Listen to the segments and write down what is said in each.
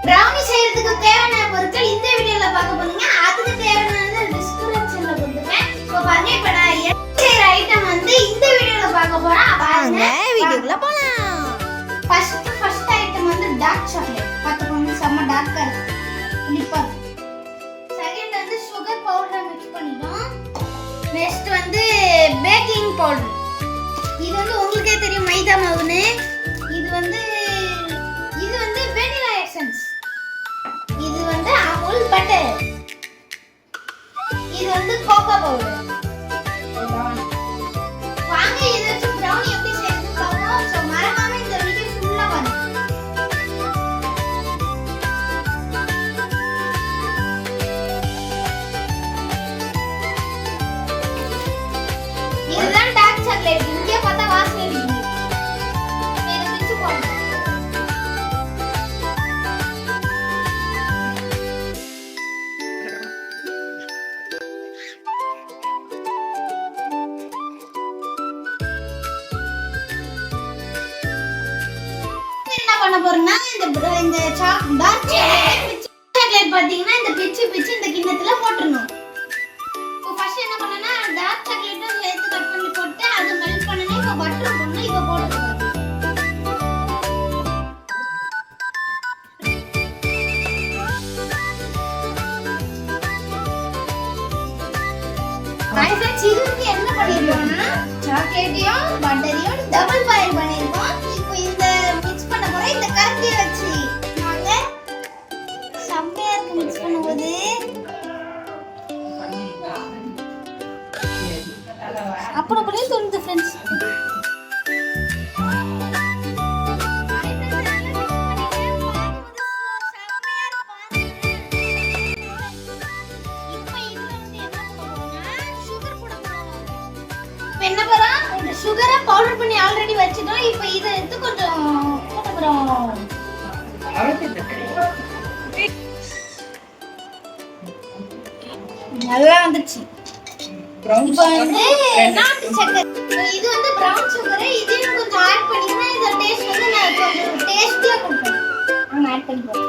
brownie செய்யறதுக்கு தேவையான பொருட்கள் இந்த வீடியோல பார்க்க போறீங்க. அதுக்கு தேவையானது டிஸ்கிரிப்ஷன்ல கொடுத்துட்டேன். இப்போ பாருங்க, இப்போ நான் செய்யற ஐட்டம் வந்து இந்த வீடியோல பார்க்க போறேன். பாருங்க வீடியோக்குள்ள போலாம். ஃபர்ஸ்ட் ஐட்டம் வந்து டார்க் சாக்லேட். பாத்துக்கோங்க, செம்ம டார்க்கா இருக்கு. புளிப்பா. செகண்ட் வந்து சுகர் பவுடரை மிக்ஸ் பண்ணிட்டோம். நெக்ஸ்ட் வந்து பேக்கிங் பவுடர். இது வந்து உங்களுக்கே தெரியும் மைதா மாவுன்னு. இது வந்து வெனிலா எசன்ஸ். இது வந்து அமுல் பட்டர். இது வந்து கோகோ பவுடர். வாங்க இத வச்சு brownie எப்படி செய்யணும்னு பார்ப்போம். சோ மறக்காம இந்த வீடியோ ஃபுல்லா பாருங்க. இதுதான் டார்க் சாக்லேட். இங்கே பார்த்தா வாசனை இருக்கு. இத மிக்ஸ் பண்ணு. பண்ண போறேன்னா இந்த டார்க் சாக்லேட் பாத்தீங்கன்னா இந்த பிச்சு இந்த கிண்ணத்துல போட்டுறணும். இப்போ ஃபர்ஸ்ட் என்ன பண்ணனா டார்க் சாக்லேட்டும் சேர்த்து கட் பண்ணி போட்டு அது மெல்ட் பண்ணனே. இப்போ பட்டர் போடணும். இப்போ போடுறோம். ஃப்ரெண்ட்ஸ், இதுக்கு என்ன பண்ணிருக்கோம்னா சாக்லேட்டையும் பட்டரையும் டபுள் பாயில் பண்ணிருக்கோம். இப்போ இந்த மிக்ஸ் பண்ண போறோம். இந்த கரண்டியை வச்சு நாங்க செம்மையா இருக்கு மிக்ஸ் பண்ணும்போது. அப்புறம் அப்படியே தோணுது ஃப்ரெண்ட்ஸ். என்ன பண்றோம், இந்த சுகரை பவுடர் பண்ணி ஆல்ரெடி வச்சிட்டோம். இப்போ இத எடுத்து கொஞ்சம் போட போறோம். நல்லா வந்துச்சு. இப்போ வந்து நாட்டு சக்கரை. இது வந்து பிரவுன் சுகர். இதையும் கொஞ்சம் ஆட் பண்ணினா இந்த டேஸ்ட் வந்து நான் கொஞ்சம் டேஸ்டியா கொடுப்பேன். நான் ஆட் பண்ணி போறேன்.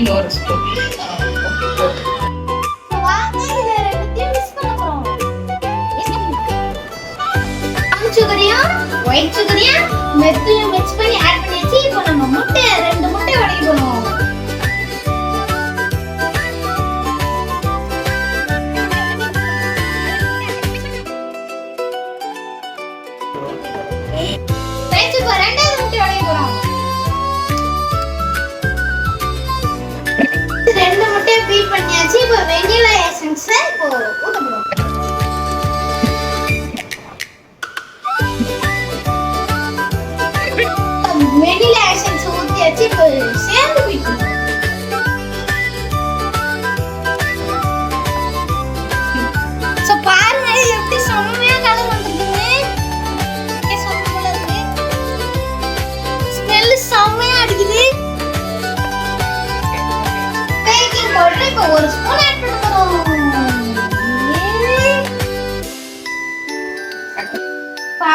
இன்னொரு ஸ்பூன் சுகரையும் ஒயிட் சுகரையும் மெத்தையும் மிக்ஸ் பண்ணி ஆட் பண்ணியாச்சு. இப்போ நம்ம ரெண்டு முட்டை உடைக்க போறோம். இப்போ ரெண்டாவது முட்டை உடைக்க போறோம். ரெண்டு முட்டையை பீட் பண்ணியாச்சு. இப்போ வெனிலா எசன்ஸ் இப்போ ஊத்த போறோம். வெனிலா எசன்ஸ் ஊத்தியாச்சு. இப்போ சேர்ந்து பீட் பண்ணுவோம். சோ பாருங்க எப்படி செம்மையா கலர் வந்திருக்குன்னு. செம்மையா இருக்கு. ஸ்மெல் செம்மையா அடிக்குது. பேக்கிங் பவுடர் இப்போ ஒரு ஸ்பூன் ஆட் பண்ண போறோம்.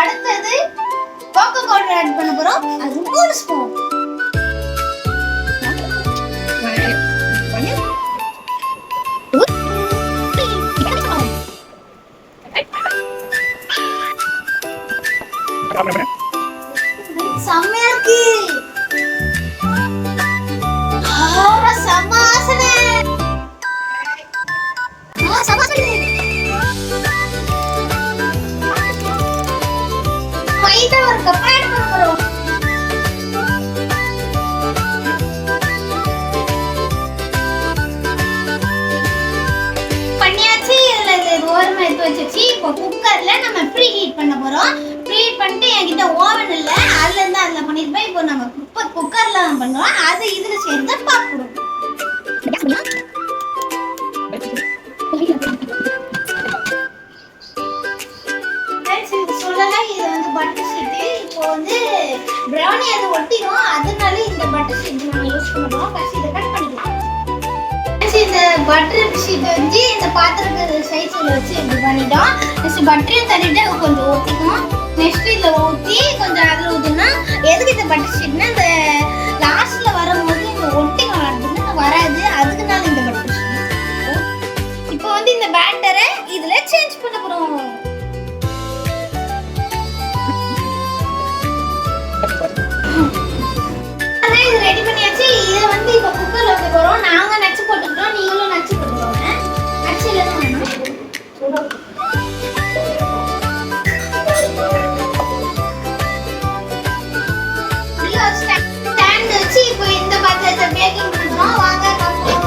அடுத்தது கோகோ பவுடர் ஆட் பண்ண போறோம். அது ஒரு ஸ்பூன். செம்மையா இருக்கு. மைதா ஒரு கப் ஆட் பண்ண போறோம். பண்ணியாச்சு. இதுல ஓரமா எடுத்து வச்சிருச்சு. இப்போ குக்கர்ல நம்ம ப்ரீ ஹீட் பண்ண போறோம். ப்ரீ ஹீட் பண்ணிட்டு என்கிட்ட ஓவன் இல்ல, அதுல இருந்து அதுல பண்ணிருப்பேன். இப்போ நம்ம குக்கர்ல பண்றோம். அது இதுல சேர்த்து பார்க்கணும். Butter sheet. இப்போ வந்து brownie அது ஒட்டிடும், அதனால இந்த பட்டர் ஷீட் நம்ம யூஸ் பண்ணுறோம். ஃபர்ஸ்ட் இதை கட் பண்ணிக்கலாம். இந்த பட்டர் ஷீட் வந்து இந்த பாத்திரத்து சைஸ்ல வச்சு இப்படி பண்ணிட்டோம். நெக்ஸ்ட் பட்டரையும் தட்டிட்டு கொஞ்சம் ஊற்றிக்கும். நெக்ஸ்ட் இதில் ஊற்றி கொஞ்சம் அதில் ஊற்றினா எதுக்கு இந்த பட்டர் ஷீட்னா இந்த லாஸ்ட்ல வரும்போது இந்த ஒட்டிக்கும் வராது, அதுக்குனால இந்த பட்டர் ஷீட். இப்போ வந்து இந்த பேட்டரை இதுல சேஞ்ச் பண்ண போறோம். இது ரெடி பண்ணியாச்சு. இதை வந்து இப்போ குக்கர்ல வைக்க போறோம். நாங்க நச்சு போட்டுக்கிறோம், நீங்களும் நச்சு போட்டுக்கோங்க. நச்சு இல்லைன்னா வேணும். ஸ்டாண்ட் வச்சு இப்போ இந்த பாத்திரத்தை பேக்கிங் பண்றோம். வாங்க பார்ப்போம்.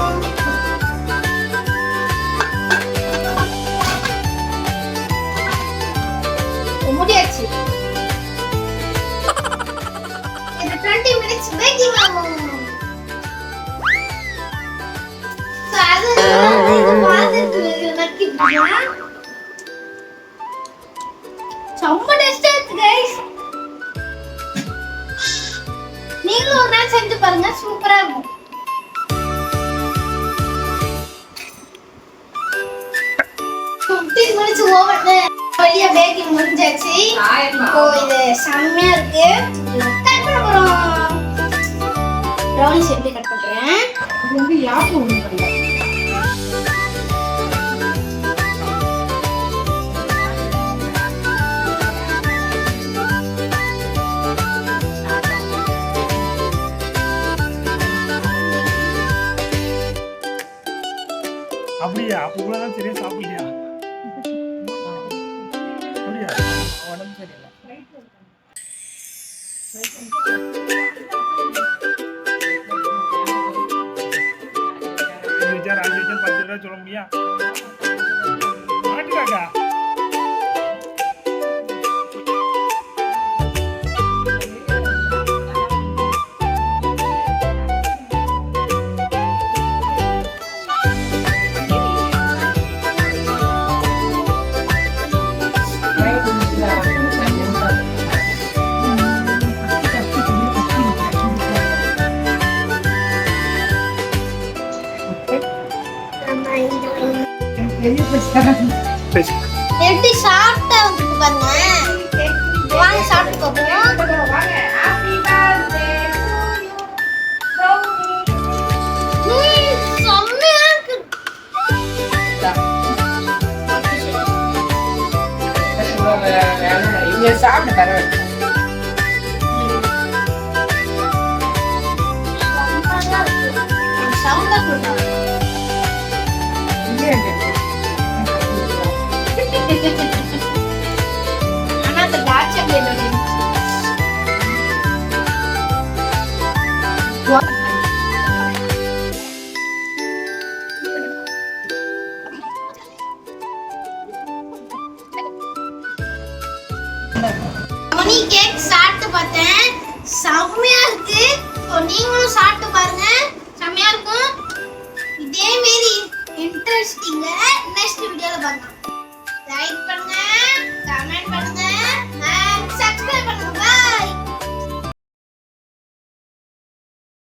முடியாச்சு. இது 20 minutes பேக்கிங் ஆகும். சோ அது பாத்திரத்துல நக்கிட்டா ரொம்ப டேஸ்டா இருக்கு गाइस. நீங்களும் ஒரு நாள் செஞ்சு பாருங்க, சூப்பரா இருக்கும். வழியா பேக்கிங் முடிஞ்சாச்சு. இப்போ இது செம்மையா இருக்கு. கட் பண்ண போறோம். brownies எப்படி கட் பண்றேன்? இது வந்து யாருக்கு ஒண்ணு பண்ணல. அப்படியா? அப்பதான் சரியா சாப்பிடலையா? அப்படியா? உடம்பு சரியில்லை. சொல்ல முடியா? மாட்டுக்காக்கா எப்படி சாப்பிட்டா பாருங்க. வாங்க சாப்பிட்டு பார்ப்போம். Happy birthday to you. செம்மையா இருக்கு. இங்க சாப்பிட்டு பரவாயில்ல. சவுண்டா போட்டாங்க. ஆனா அந்த டார்க் சாக்லேட் மணி கேக் சாப்பிட்டு பார்த்தேன், செம்மையா இருக்கு. நீங்களும் சாப்பிட்டு பாருங்க, செம்மையா இருக்கும். இதே மாதிரி இன்ட்ரெஸ்டிங்கா நெக்ஸ்ட் வீடியோல பார்க்கலாம்.